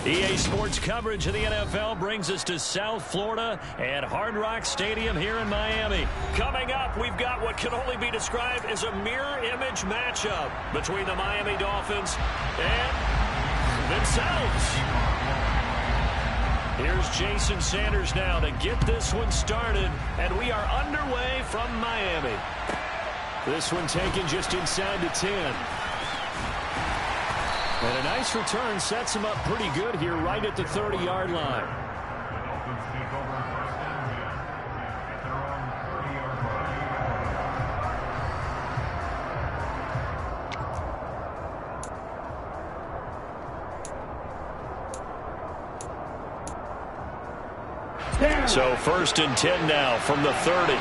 EA Sports coverage of the NFL brings us to South Florida at Hard Rock Stadium here in Miami. Coming up, we've got what can only be described as a mirror image matchup between the Miami Dolphins and themselves. Here's Jason Sanders now to get this one started, and we are underway from Miami. This one taken just inside the 10. And a nice return sets him up pretty good here right at the 30-yard line. So 1st and 10 now from the 30.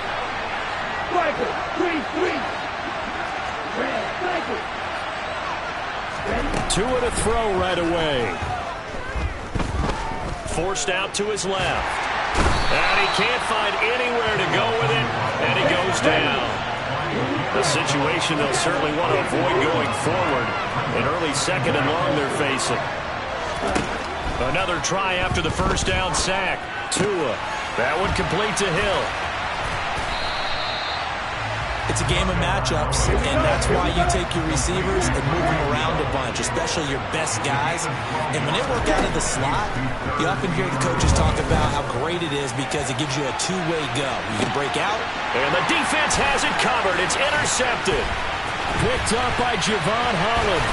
Tua to throw right away. Forced out to his left. And he can't find anywhere to go with it, and he goes down. A situation they'll certainly want to avoid going forward. An early 2nd and long they're facing. Another try after the first down sack. Tua. That one complete to Hill. It's a game of matchups, and that's why you take your receivers and move them around a bunch, especially your best guys. And when they work out of the slot, you often hear the coaches talk about how great it is because it gives you a two-way go. You can break out. And the defense has it covered. It's intercepted. Picked up by Javon Holland.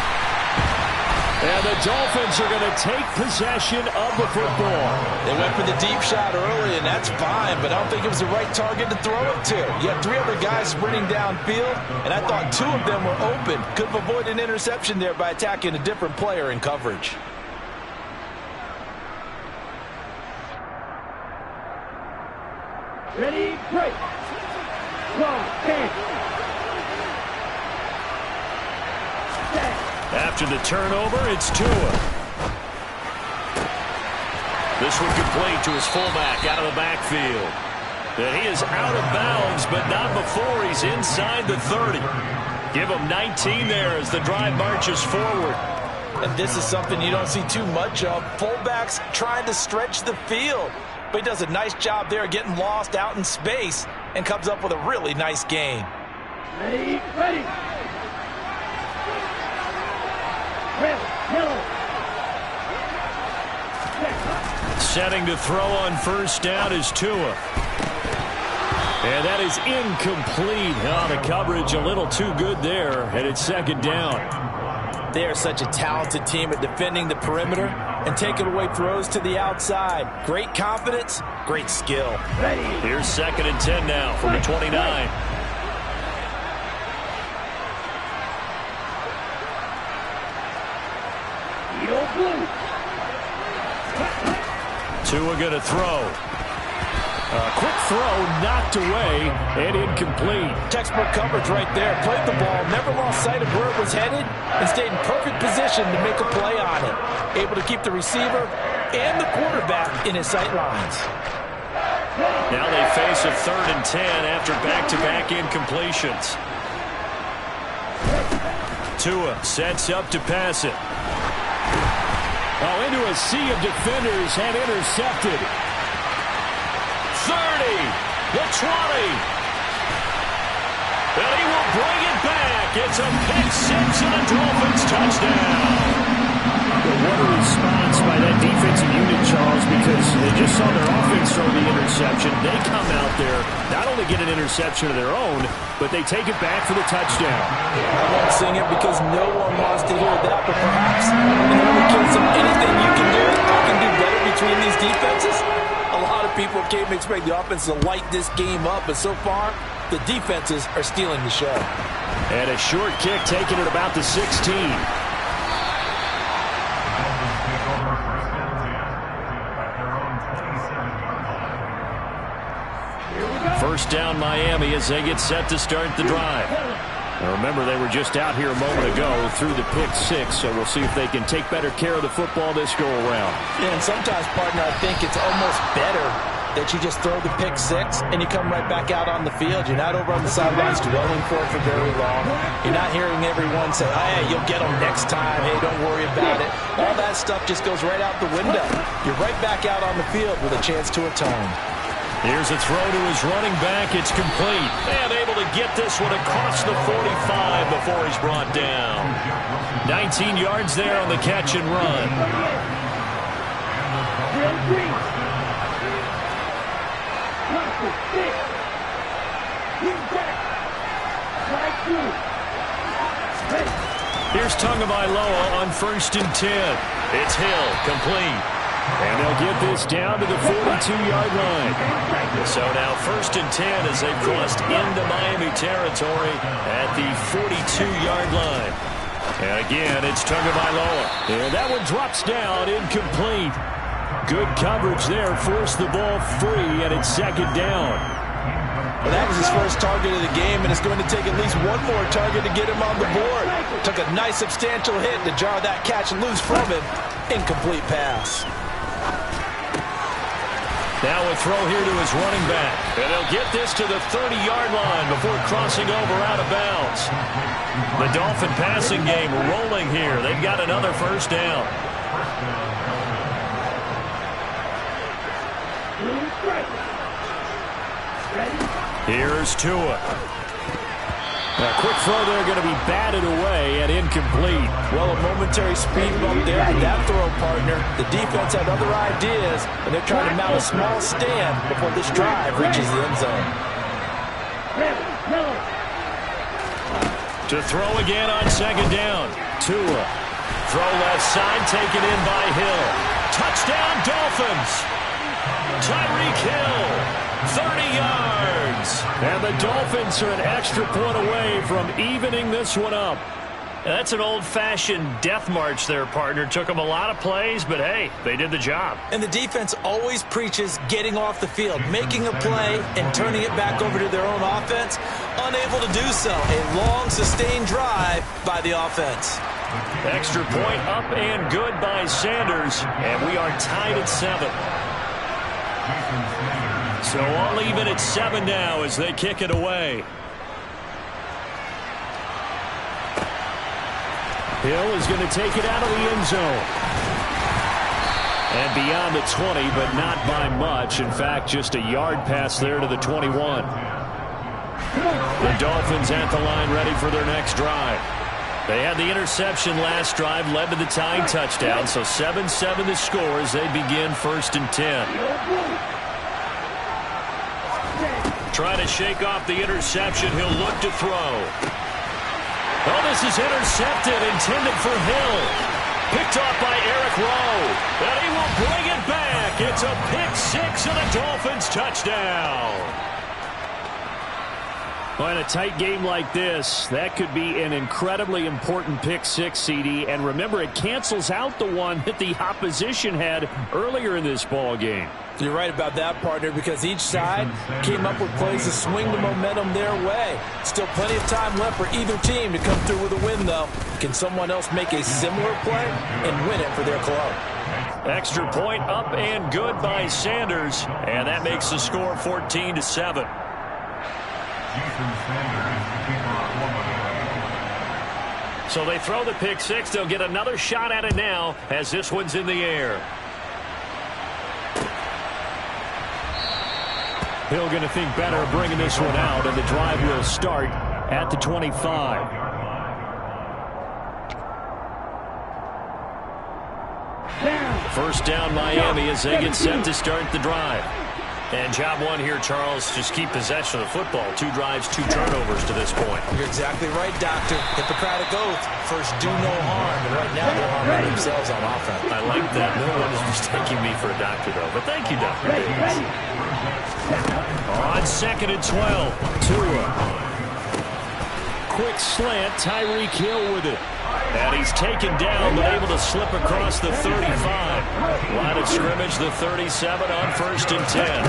And the Dolphins are going to take possession of the football. They went for the deep shot early, and that's fine, but I don't think it was the right target to throw it to. You had 3 other guys sprinting downfield, and I thought 2 of them were open. Could have avoided an interception there by attacking a different player in coverage. Ready, break. Long, 10. After the turnover, it's Tua. This one complete to his fullback out of the backfield. And he is out of bounds, but not before he's inside the 30. Give him 19 there as the drive marches forward. And this is something you don't see too much of. Fullbacks trying to stretch the field. But he does a nice job there getting lost out in space and comes up with a really nice gain. Ready, ready. Setting to throw on 1st down is Tua. And that is incomplete. Oh, the coverage a little too good there, and it's 2nd down. They are such a talented team at defending the perimeter and taking away throws to the outside. Great confidence, great skill. Here's 2nd and 10 now from the 29. Tua going to throw. A quick throw knocked away and incomplete. Textbook coverage right there. Played the ball, never lost sight of where it was headed, and stayed in perfect position to make a play on it. Able to keep the receiver and the quarterback in his sight lines. Now they face a 3rd and 10 after back-to-back incompletions. Tua sets up to pass it. Oh, into a sea of defenders and intercepted. 30, the 20. And he will bring it back. It's a pick 6 and a Dolphins touchdown. What a response by that defensive unit, Charles, because they just saw their offense throw the interception. They come out there, not only get an interception of their own, but they take it back for the touchdown. I won't sing it because no one wants to hear that, but perhaps in the case of anything you can do, I can do better between these defenses. A lot of people came to expect the offense to light this game up, but so far, the defenses are stealing the show. And a short kick taken at about the 16. 1st down Miami as they get set to start the drive. Now remember, they were just out here a moment ago through the pick 6, so we'll see if they can take better care of the football this go-around. Yeah, and sometimes, partner, I think it's almost better that you just throw the pick six and you come right back out on the field. You're not over on the sidelines dwelling for it for very long. You're not hearing everyone say, hey, you'll get them next time. Hey, don't worry about it. All that stuff just goes right out the window. You're right back out on the field with a chance to atone. Here's a throw to his running back. It's complete. And able to get this one across the 45 before he's brought down. 19 yards there on the catch and run. Here's Tagovailoa on 1st and 10. It's Hill, complete. And they'll get this down to the 42-yard line. So now 1st and 10 as they've crossed into Miami territory at the 42-yard line. And again, it's Tagovailoa. And that one drops down, incomplete. Good coverage there, forced the ball free, and it's 2nd down. Well, that was his first target of the game, and it's going to take at least one more target to get him on the board. Took a nice substantial hit to jar that catch loose from him. Incomplete pass. Now a throw here to his running back. And they'll get this to the 30-yard line before crossing over out of bounds. The Dolphin passing game rolling here. They've got another 1st down. Here's Tua. A quick throw there going to be batted away and incomplete. Well, a momentary speed bump there with that throw, partner. The defense had other ideas, and they're trying to mount a small stand before this drive reaches the end zone. To throw again on 2nd down. Tua. Throw left side, taken in by Hill. Touchdown, Dolphins. Tyreek Hill, 30 yards. And the Dolphins are an extra point away from evening this one up. That's an old-fashioned death march there, partner. Took them a lot of plays, but hey, they did the job. And the defense always preaches getting off the field, making a play, and turning it back over to their own offense. Unable to do so. A long, sustained drive by the offense. Extra point up and good by Sanders, and we are tied at 7. So all even at 7 now as they kick it away. Hill is going to take it out of the end zone. And beyond the 20, but not by much. In fact, just a yard pass there to the 21. The Dolphins at the line ready for their next drive. They had the interception last drive, led to the tying touchdown. So 7-7 the score as they begin 1st and 10. Trying to shake off the interception. He'll look to throw. Oh, this is intercepted, intended for Hill. Picked off by Eric Rowe. And he will bring it back. It's a pick six and a Dolphins touchdown. Well, in a tight game like this, that could be an incredibly important pick six, CD. And remember, it cancels out the one that the opposition had earlier in this ball game. You're right about that, partner, because each side came up with plays to swing the momentum their way. Still plenty of time left for either team to come through with a win, though. Can someone else make a similar play and win it for their club? Extra point up and good by Sanders. And that makes the score 14-7. So they throw the pick six. They'll get another shot at it now as this one's in the air. Hill going to think better of bringing this one out, and the drive will start at the 25. First down Miami as they get set to start the drive. And job one here, Charles, just keep possession of the football. 2 drives, 2 turnovers to this point. You're exactly right, Doctor. Hippocratic oath. First, do no harm. And right now, they're harming themselves on offense. I like that. No one is mistaking me for a doctor, though. But thank you, Dr. Davis. On 2nd and 12, Tua. Quick slant, Tyreek Hill with it. And he's taken down, but able to slip across the 35. Line of scrimmage, the 37 on 1st and 10.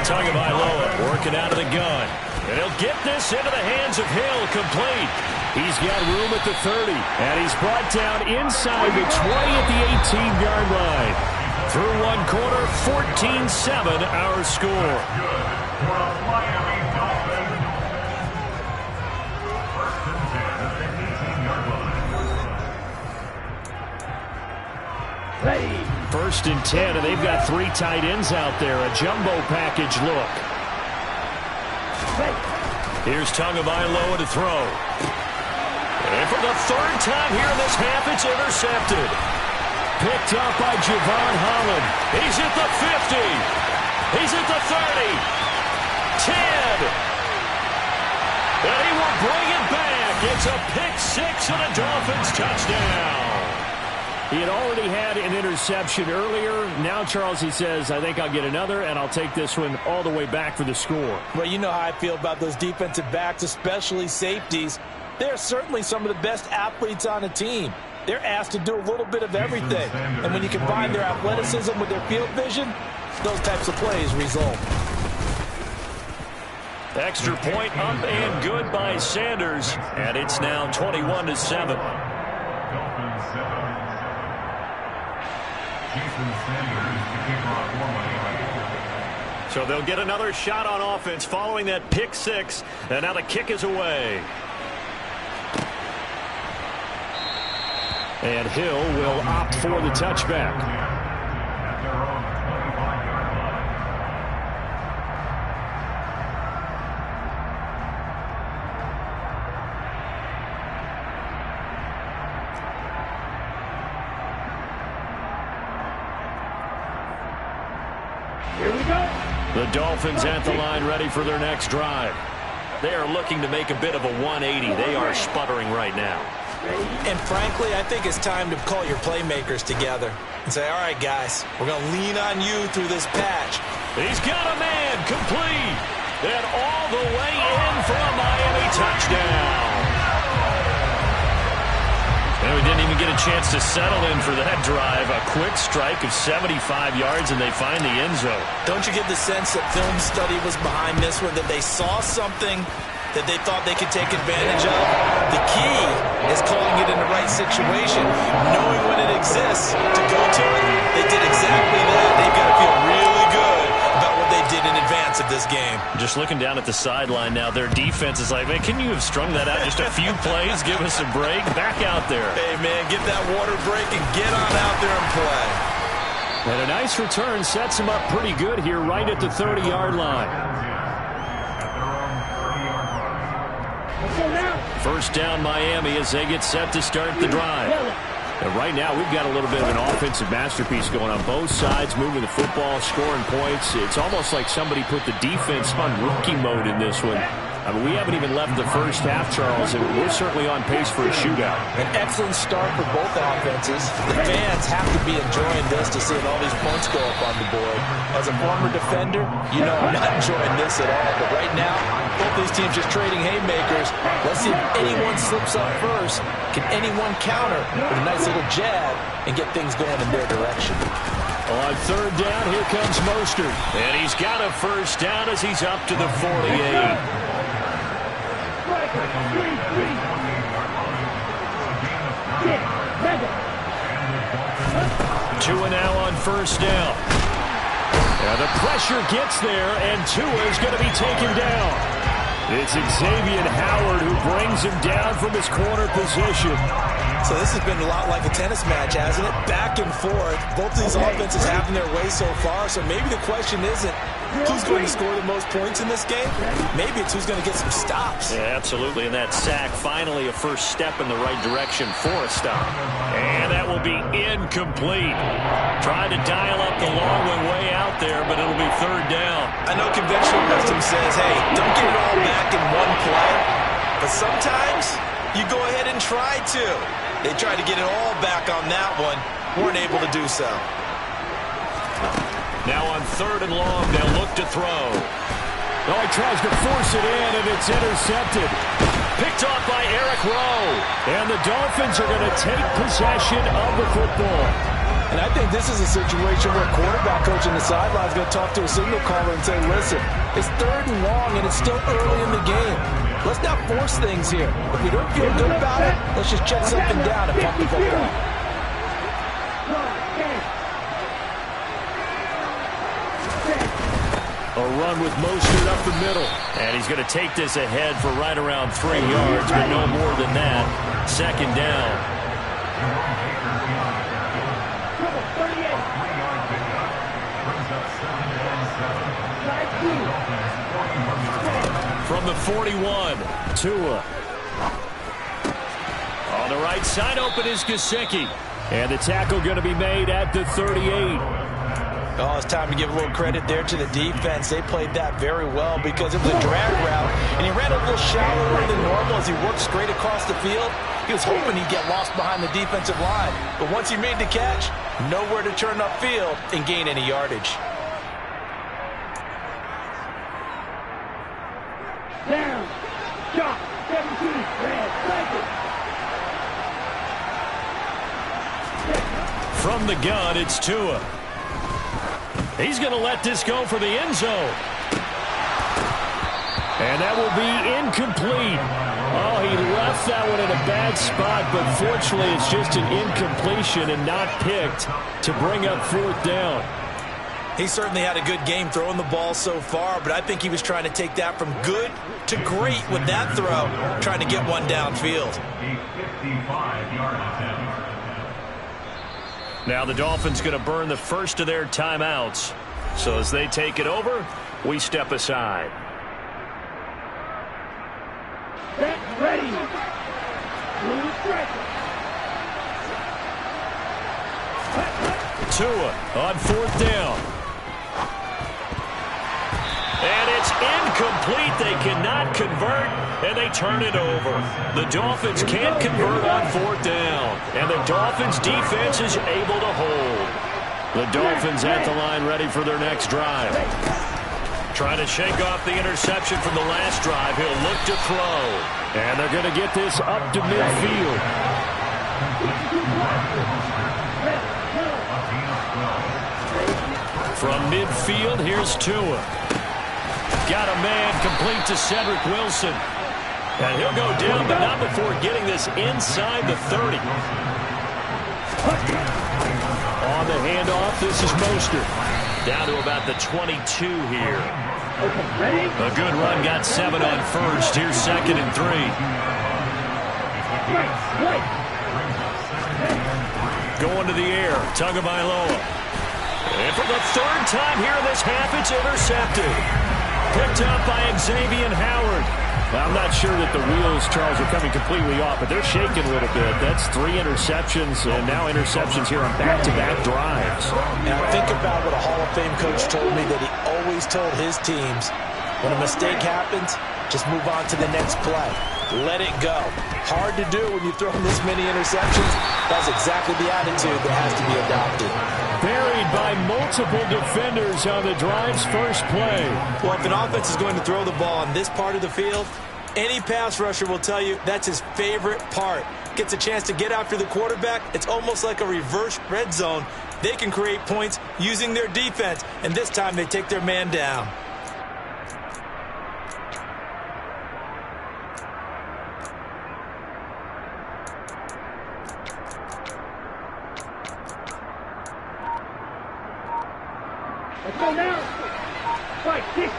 Tagovailoa working out of the gun. And he'll get this into the hands of Hill, complete. He's got room at the 30. And he's brought down inside the 20 at the 18-yard line. Through one quarter, 14-7 our score. First and 10, and they've got 3 tight ends out there. A jumbo package look. Here's Tagovailoa to throw. And for the 3rd time here in this half, it's intercepted. Picked up by Javon Holland. He's at the 50. He's at the 30. 10. And he will bring it back. It's a pick 6 and a Dolphins touchdown. He had already had an interception earlier. Now, Charles, he says, I think I'll get another, and I'll take this one all the way back for the score. Well, you know how I feel about those defensive backs, especially safeties. They're certainly some of the best athletes on the team. They're asked to do a little bit of everything. And when you combine their athleticism with their field vision, those types of plays result. Extra point up and good by Sanders. And it's now 21-7. So they'll get another shot on offense following that pick 6. And now the kick is away. And Hill will opt for the touchback. Here we go. The Dolphins at the line, ready for their next drive. They are looking to make a bit of a 180. They are sputtering right now. And frankly, I think it's time to call your playmakers together and say, all right, guys, we're going to lean on you through this patch. He's got a man, complete, and all the way in for a Miami touchdown. And we didn't even get a chance to settle in for that drive. A quick strike of 75 yards, and they find the end zone. Don't you get the sense that film study was behind this one, that they saw something that they thought they could take advantage of? The key is calling it in the right situation, knowing when it exists to go to it. They did exactly that. They've got to feel really good about what they did in advance of this game. Just looking down at the sideline now, their defense is like, man, can you have strung that out just a few plays? Give us a break. Back out there. Hey, man, get that water break and get on out there and play. And a nice return sets them up pretty good here right at the 30-yard line. First down Miami as they get set to start the drive. And right now we've got a little bit of an offensive masterpiece going on both sides, moving the football, scoring points. It's almost like somebody put the defense on rookie mode in this one. I mean, we haven't even left the first half, Charles, and we're certainly on pace for a shootout. An excellent start for both offenses. The fans have to be enjoying this to see all these points go up on the board. As a former defender, you know I'm not enjoying this at all. But right now, both these teams just trading haymakers. Let's see if anyone slips up first. Can anyone counter with a nice little jab and get things going in their direction? On third down, here comes Mostert. And he's got a first down as he's up to the 48. Tua now on first down. Now the pressure gets there, and Tua is going to be taken down. It's Xavier Howard who brings him down from his corner position. So this has been a lot like a tennis match, hasn't it? Back and forth. Both these offenses having their way so far. So maybe the question isn't who's going to score the most points in this game. Maybe it's who's going to get some stops. Yeah, absolutely. And that sack, finally a first step in the right direction for a stop. And that will be incomplete. Trying to dial up the long one way out there, but it'll be third down. I know conventional wisdom says, hey, don't get it all back in one play. But sometimes you go ahead and try to. They tried to get it all back on that one. Weren't able to do so. Now on third and long, they'll look to throw. Oh, he tries to force it in, and it's intercepted. Picked off by Eric Rowe. And the Dolphins are going to take possession of the football. And I think this is a situation where quarterback coach on the sideline is going to talk to a signal caller and say, listen, it's third and long, and it's still early in the game. Let's not force things here. If we don't feel good about it, let's just check something down and pump the football. A run with Mostert up the middle. And he's going to take this ahead for right around 3 yards, but no more than that. Second down. From the 41, Tua. On the right side open is Gesicki. And the tackle going to be made at the 38. Oh, it's time to give a little credit there to the defense. They played that very well because it was a drag route, and he ran a little shallower than normal as he worked straight across the field. He was hoping he'd get lost behind the defensive line. But once he made the catch, nowhere to turn upfield and gain any yardage. Down. Shot. 17. Red. Blanket. From the gun, it's Tua. He's going to let this go for the end zone. And that will be incomplete. Oh, he left that one in a bad spot, but fortunately it's just an incompletion and not picked to bring up 4th down. He certainly had a good game throwing the ball so far, but I think he was trying to take that from good to great with that throw, trying to get one downfield. Now the Dolphins going to burn the first of their timeouts. So as they take it over, we step aside. Set. Ready. Blue striker. Tua on 4th down. And it's incomplete. They cannot convert, and they turn it over. The Dolphins can't convert on 4th down, and the Dolphins defense is able to hold. The Dolphins at the line ready for their next drive. Trying to shake off the interception from the last drive. He'll look to throw. And they're going to get this up to midfield. From midfield, here's Tua. Got a man complete to Cedric Wilson. And he'll go down, but not before getting this inside the 30. On the handoff, this is Mostert. Down to about the 22 here. A good run, got 7 on first. Here's 2nd and 3. Going to the air, Tagovailoa. And for the 3rd time here in this half, it's intercepted. Picked up by Xavier Howard. I'm not sure that the wheels, Charles, are coming completely off, but they're shaking a little bit. That's 3 interceptions, and now interceptions here on back-to-back drives. Now think about what a Hall of Fame coach told me, that he always told his teams, when a mistake happens, just move on to the next play. Let it go. Hard to do when you throw this many interceptions. That's exactly the attitude that has to be adopted. Buried by multiple defenders on the drive's first play. Well, if an offense is going to throw the ball on this part of the field, any pass rusher will tell you that's his favorite part. Gets a chance to get after the quarterback. It's almost like a reverse red zone. They can create points using their defense, and this time they take their man down. Let's go now. Fight 60.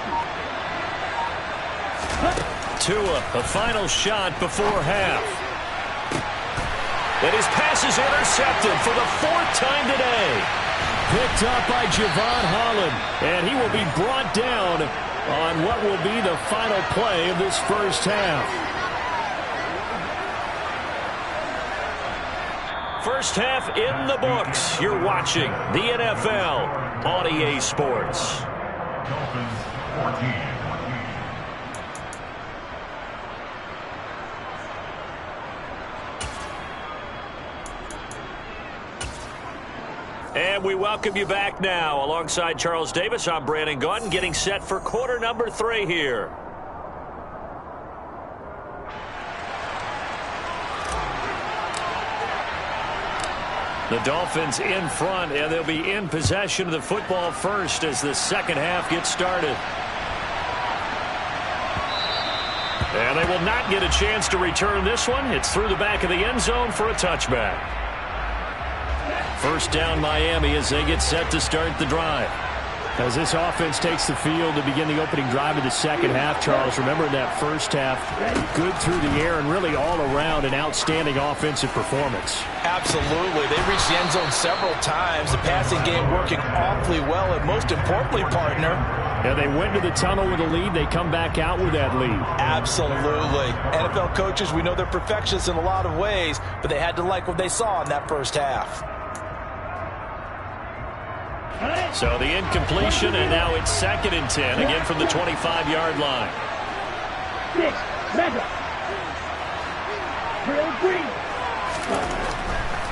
Tua, a final shot before half. And his pass is intercepted for the 4th time today. Picked up by Javon Holland. And he will be brought down on what will be the final play of this first half. First half in the books. You're watching the NFL on EA Sports. Dolphins 14. And we welcome you back now. Alongside Charles Davis, I'm Brandon Gaudin, getting set for quarter number 3 here. The Dolphins in front, and they'll be in possession of the football first as the second half gets started. And they will not get a chance to return this one. It's through the back of the end zone for a touchback. First down Miami as they get set to start the drive. As this offense takes the field to begin the opening drive of the second half, Charles, remember in that first half, good through the air and really all around an outstanding offensive performance. Absolutely. They reached the end zone several times. The passing game working awfully well, and most importantly, partner, yeah, they went to the tunnel with a lead. They come back out with that lead. Absolutely. NFL coaches, we know they're perfectionists in a lot of ways, but they had to like what they saw in that first half. So the incompletion, and now it's 2nd and 10, again from the 25-yard line.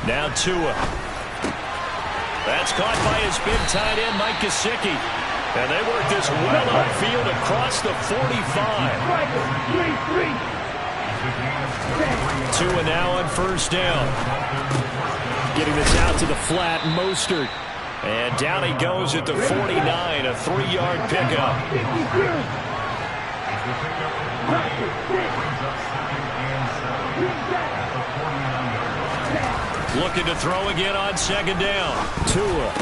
Now Tua. That's caught by his big tight end, Mike Gesicki. And they work this well upfield across the 45. Tua now on first down. Getting this out to the flat, Mostert. And down he goes at the 49, a 3-yard pickup. Looking to throw again on 2nd down. Tua.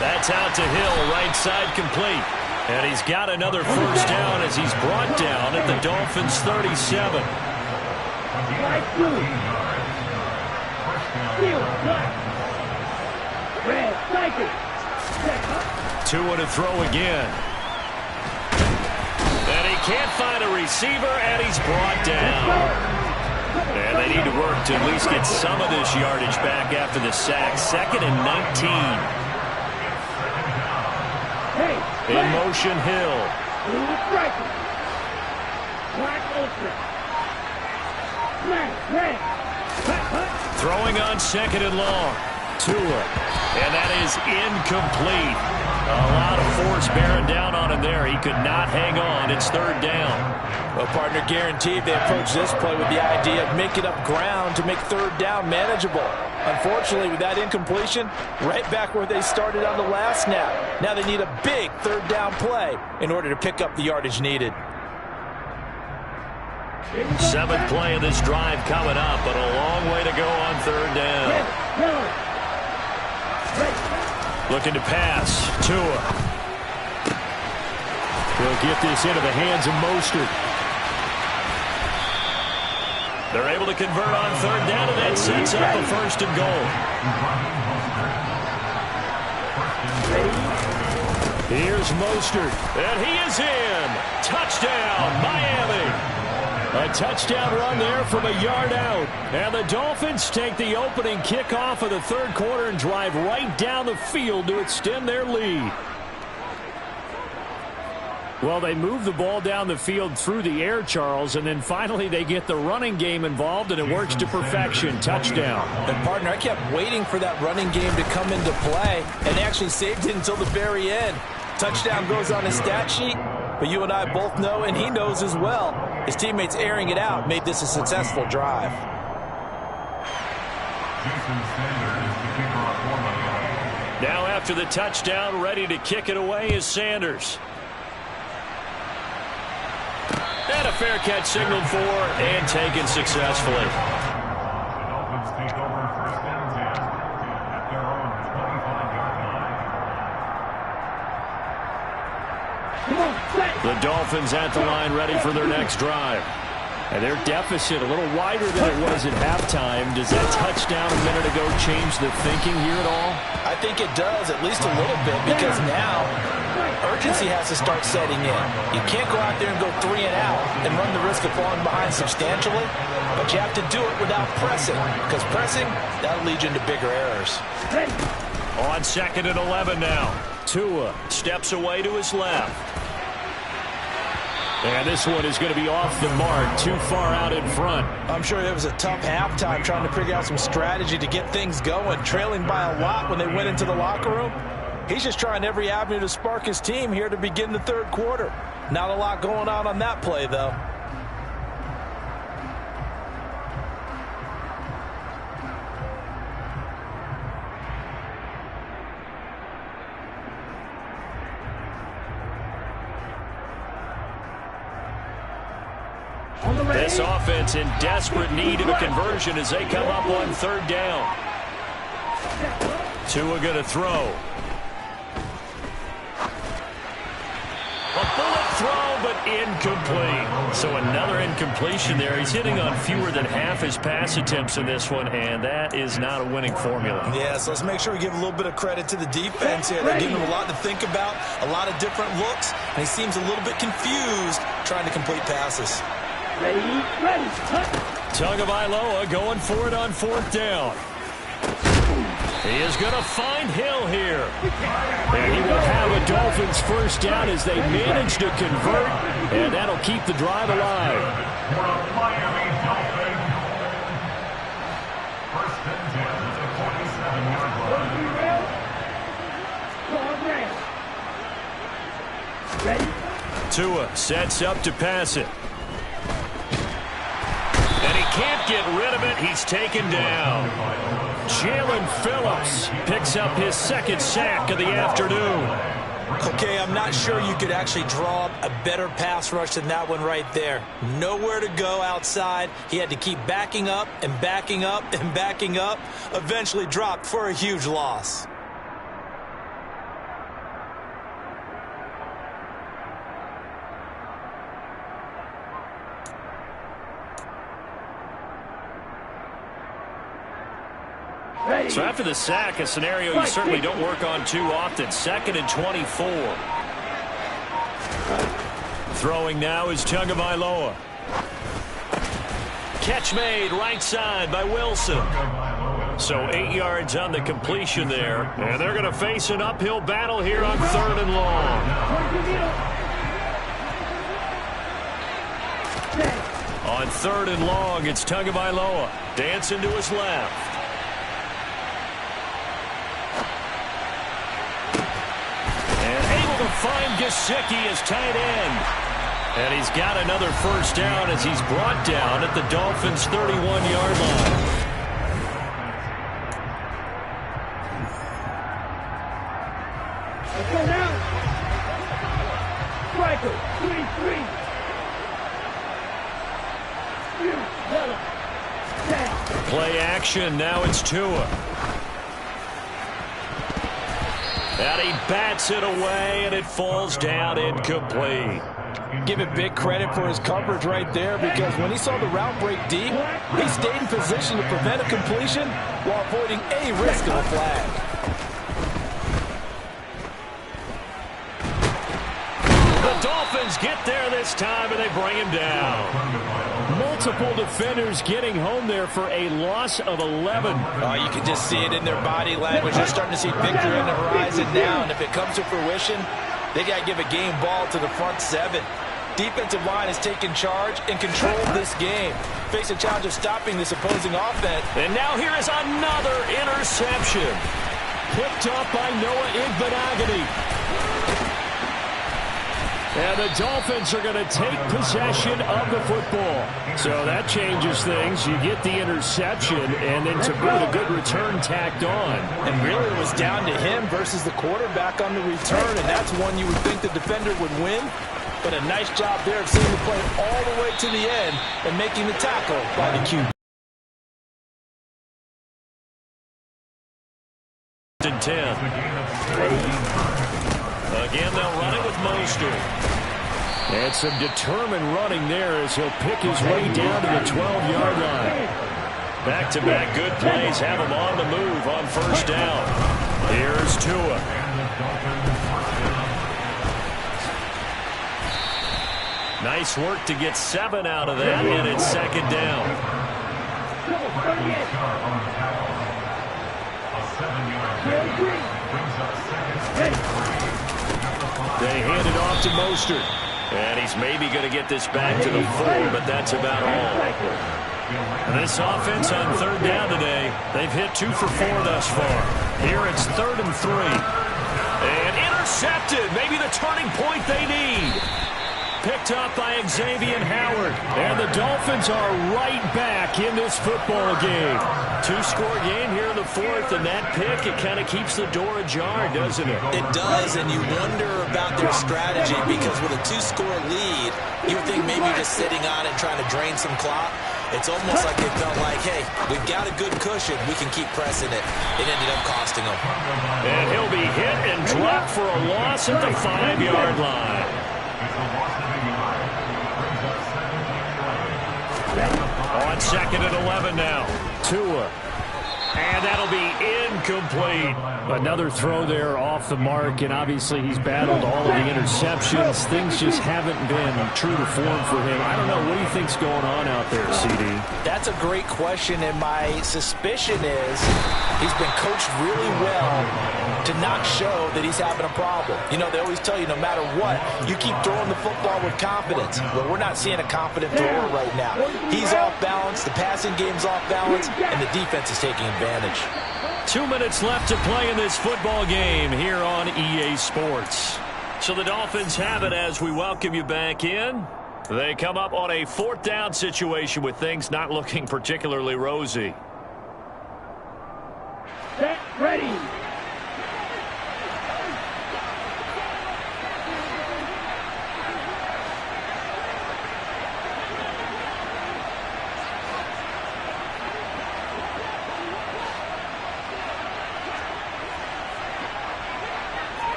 That's out to Hill, right side complete. And he's got another first down as he's brought down at the Dolphins' 37. Tua to throw again. And he can't find a receiver, and he's brought down. And they need to work to at least get some of this yardage back after the sack. 2nd and 19. In motion, Hill. Throwing on 2nd and long. Tua. And that is incomplete. A lot of force bearing down on him there. He could not hang on. It's 3rd down. Well, partner, guaranteed they approach this play with the idea of making up ground to make 3rd down manageable. Unfortunately, with that incompletion, right back where they started on the last snap. Now they need a big 3rd down play in order to pick up the yardage needed. 7th play of this drive coming up, but a long way to go on 3rd down. Looking to pass. Tua. He'll get this into the hands of Mostert. They're able to convert on 3rd down, and that sets up a 1st and goal. Here's Mostert, and he is in. Touchdown, Miami. A touchdown run there from a yard out. And the Dolphins take the opening kickoff of the 3rd quarter and drive right down the field to extend their lead. Well, they move the ball down the field through the air, Charles, and then finally they get the running game involved, and it works to perfection. Touchdown. And, partner, I kept waiting for that running game to come into play, and they actually saved it until the very end. Touchdown goes on his stat sheet, but you and I both know, and he knows as well, his teammates airing it out made this a successful drive. Now after the touchdown, ready to kick it away is Sanders. And a fair catch signaled for and taken successfully. The Dolphins at the line ready for their next drive. And their deficit a little wider than it was at halftime. Does that touchdown a minute ago change the thinking here at all? I think it does, at least a little bit, because now urgency has to start setting in. You can't go out there and go 3 and out and run the risk of falling behind substantially, but you have to do it without pressing, because pressing, that'll lead you into bigger errors. On 2nd and 11 now. Tua steps away to his left. And this one is going to be off the mark, too far out in front. I'm sure it was a tough halftime trying to figure out some strategy to get things going, trailing by a lot when they went into the locker room. He's just trying every avenue to spark his team here to begin the 3rd quarter. Not a lot going on that play, though. This offense in desperate need of a conversion as they come up on 3rd down. Tua going to throw. but incomplete. So another incompletion there. He's hitting on fewer than half his pass attempts in this one, and that is not a winning formula. Yeah, so let's make sure we give a little bit of credit to the defense here. They're giving him a lot to think about, a lot of different looks, and he seems a little bit confused trying to complete passes. Ready, cut. Tagovailoa going for it on 4th down. He is going to find Hill here. And he will have a Dolphins first down as they manage to convert, and that'll keep the drive alive. Miami Dolphins. First and 10 at the 27-yard line. Ready? Tua sets up to pass it. And he can't get rid of it. He's taken down. Jalen Phillips picks up his 2nd sack of the afternoon. Okay, I'm not sure you could actually draw up a better pass rush than that one right there. Nowhere to go outside. He had to keep backing up and backing up and backing up. Eventually dropped for a huge loss. So after the sack, a scenario you certainly don't work on too often. 2nd and 24. Throwing now is Tagovailoa. Catch made right side by Wilson. So 8 yards on the completion there. And they're going to face an uphill battle here on 3rd and long. On 3rd and long, it's Tagovailoa. Dancing to his left. Find Gesicki as tight end. And he's got another first down as he's brought down at the Dolphins' 31-yard line. Let's go now. Striker, 23. Play action. Now it's Tua. And he bats it away, and it falls down incomplete. Give it big credit for his coverage right there, because when he saw the route break deep, he stayed in position to prevent a completion while avoiding any risk of a flag. The Dolphins get there this time, and they bring him down. Multiple defenders getting home there for a loss of 11. Oh, you can just see it in their body language. They're starting to see victory on the horizon now, and if it comes to fruition, they got to give a game ball to the front 7. Defensive line has taken charge and controlled this game. Face a challenge of stopping this opposing offense. And now here is another interception. Picked up by Noah Igbenogany. And the Dolphins are going to take possession of the football. So that changes things. You get the interception, and then to boot, a good return tacked on. And really it was down to him versus the quarterback on the return, and that's one you would think the defender would win. But a nice job there of seeing the play all the way to the end and making the tackle by the QB. 10. Again, they'll run it with Mostert. And some determined running there as he'll pick his way down to the 12-yard line. Back-to-back good plays have him on the move on first down. Here's Tua. Nice work to get 7 out of that, and it's 2nd down. They hand it off to Mostert. And he's maybe going to get this back to the 4, but that's about all. And this offense on 3rd down today, they've hit 2 for 4 thus far. Here it's 3rd and 3. And intercepted. Maybe the turning point they need. Picked up by Xavier Howard. And the Dolphins are right back in this football game. 2-score game here in the 4th, and that pick, it kind of keeps the door ajar, doesn't it? It does, and you wonder about their strategy, because with a 2-score lead, you would think maybe just sitting on it and trying to drain some clock. It's almost like they felt like, hey, we've got a good cushion. We can keep pressing it. It ended up costing them. And he'll be hit and dropped for a loss at the 5-yard line. 2nd and 11 now. Tua. And that'll be incomplete. Another throw there off the mark, and obviously he's battled all of the interceptions. Things just haven't been true to form for him. I don't know. What do you think's going on out there, CD? That's a great question, and my suspicion is he's been coached really well to not show that he's having a problem. You know, they always tell you no matter what, you keep throwing the football with confidence. But we're not seeing a confident thrower right now. He's off balance, the passing game's off balance, and the defense is taking advantage. 2 minutes left to play in this football game here on EA Sports. So the Dolphins have it as we welcome you back in. They come up on a 4th down situation with things not looking particularly rosy. Set, ready.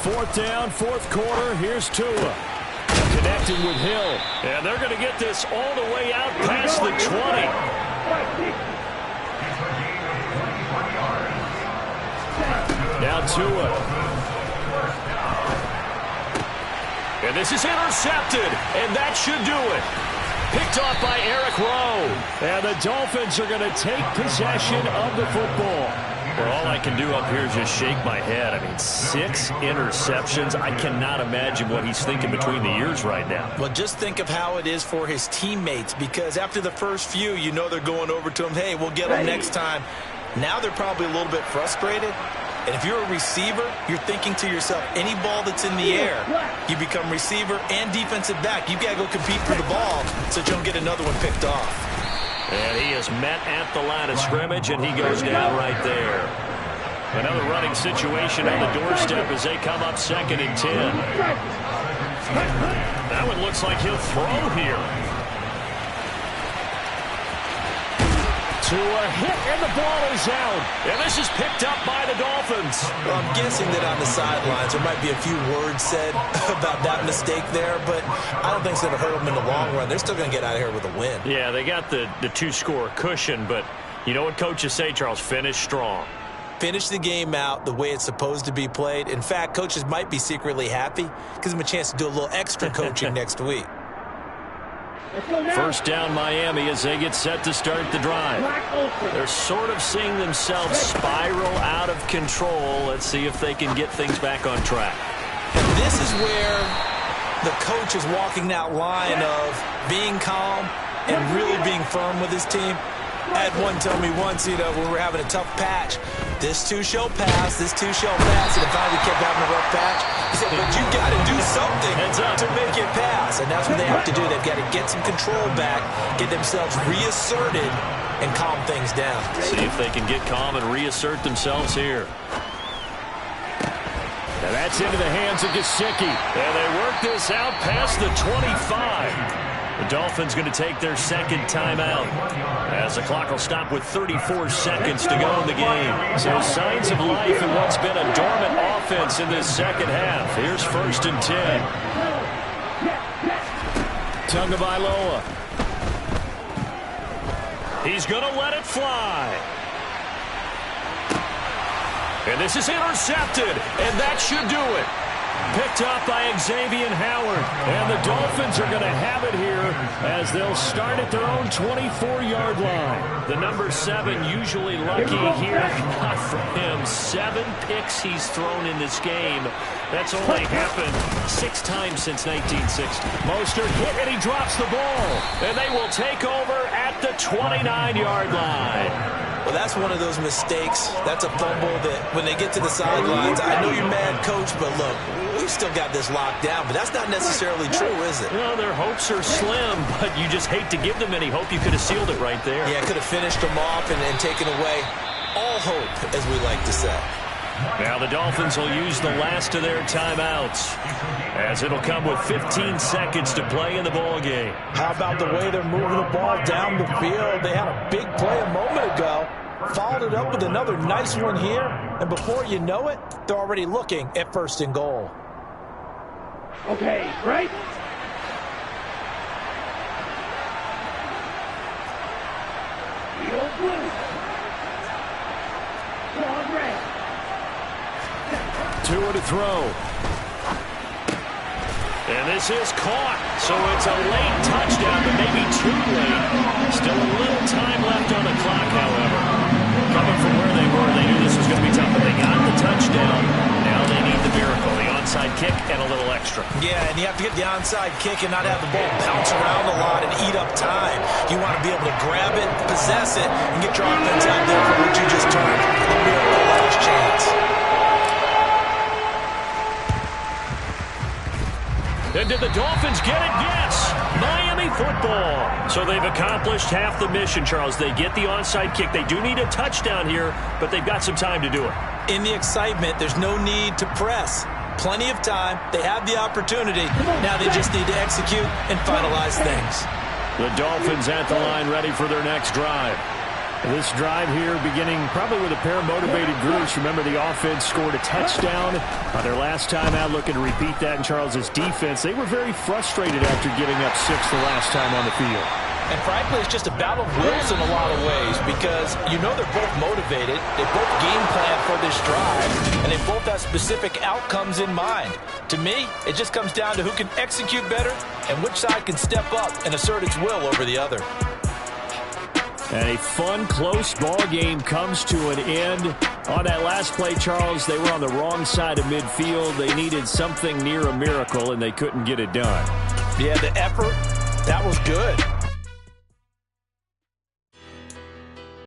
Fourth down, 4th quarter. Here's Tua. Connecting with Hill. And they're going to get this all the way out past the 20. Now Tua. And this is intercepted. And that should do it. Picked off by Eric Rowe. And the Dolphins are going to take possession of the football. Well, all I can do up here is just shake my head. I mean, 6 interceptions. I cannot imagine what he's thinking between the ears right now. Well, just think of how it is for his teammates, because after the first few, you know they're going over to him, hey, we'll get him next time. Now they're probably a little bit frustrated. And if you're a receiver, you're thinking to yourself, any ball that's in the air, you become receiver and defensive back. You've got to go compete for the ball so you don't get another one picked off. And he is met at the line of scrimmage, and he goes down right there. Another running situation on the doorstep as they come up 2nd and 10. That one looks like he'll throw here. To a hit, and the ball is out. And this is picked up by the Dolphins. Well, I'm guessing that on the sidelines there might be a few words said about that mistake there, but I don't think it's going to hurt them in the long run. They're still going to get out of here with a win. Yeah, they got the 2-score cushion, but you know what coaches say, Charles? Finish strong. Finish the game out the way it's supposed to be played. In fact, coaches might be secretly happy. Gives them a chance to do a little extra coaching next week. First down Miami as they get set to start the drive. They're sort of seeing themselves spiral out of control. Let's see if they can get things back on track. And this is where the coach is walking that line of being calm and really being firm with his team. I had one tell me once, you know, when we were having a tough patch, this too shall pass, this too shall pass, and finally kept having a rough patch. He said, but you got to do something to make it pass, and that's what they have to do. They've got to get some control back, get themselves reasserted, and calm things down. See if they can get calm and reassert themselves here. And that's into the hands of Gesicki, and they work this out past the 25. The Dolphins going to take their 2nd timeout as the clock will stop with 34 seconds to go in the game. So signs of life in what's been a dormant offense in this 2nd half. Here's 1st and 10. Tagovailoa. He's going to let it fly. And this is intercepted, and that should do it. Picked up by Xavier Howard. And the Dolphins are going to have it here as they'll start at their own 24-yard line. The number 7 usually lucky here. Not for him. 7 picks he's thrown in this game. That's only happened 6 times since 1960. Mostert hit and he drops the ball. And they will take over at the 29-yard line. Well, that's one of those mistakes. That's a fumble that when they get to the sidelines, I know you're mad, coach, but look, we've still got this locked down, but that's not necessarily true, is it? Well, their hopes are slim, but you just hate to give them any hope. You could have sealed it right there. Yeah, could have finished them off and taken away all hope, as we like to say. Now the Dolphins will use the last of their timeouts as it'll come with 15 seconds to play in the ball game. How about the way they're moving the ball down the field? They had a big play a moment ago, followed it up with another nice one here, and before you know it, they're already looking at 1st and goal. Okay, right? Blue. Ball red. Tua to throw. And this is caught. So it's a late touchdown, but maybe too late. Still a little time left on the clock, however. Coming from where they were, they knew this was going to be tough, but they got the touchdown. Now they need the miracle, the onside kick and a little extra. Yeah, and you have to get the onside kick and not have the ball bounce around a lot and eat up time. You want to be able to grab it, possess it, and get your offense out there for what you just termed the miracle last chance. And did the Dolphins get it? Yes. Miami football. So they've accomplished half the mission, Charles. They get the onside kick. They do need a touchdown here, but they've got some time to do it. In the excitement, there's no need to press. Plenty of time. They have the opportunity. Now they just need to execute and finalize things. The Dolphins at the line, ready for their next drive. This drive here beginning probably with a pair of motivated groups. Remember, the offense scored a touchdown on their last time out, looking to repeat that in Charles's defense. They were very frustrated after giving up 6 the last time on the field. And frankly, it's just a battle of wills in a lot of ways because you know they're both motivated. They both game plan for this drive, and they both have specific outcomes in mind. To me, it just comes down to who can execute better and which side can step up and assert its will over the other. And a fun, close ball game comes to an end. On that last play, Charles, they were on the wrong side of midfield. They needed something near a miracle, and they couldn't get it done. Yeah, the effort, that was good.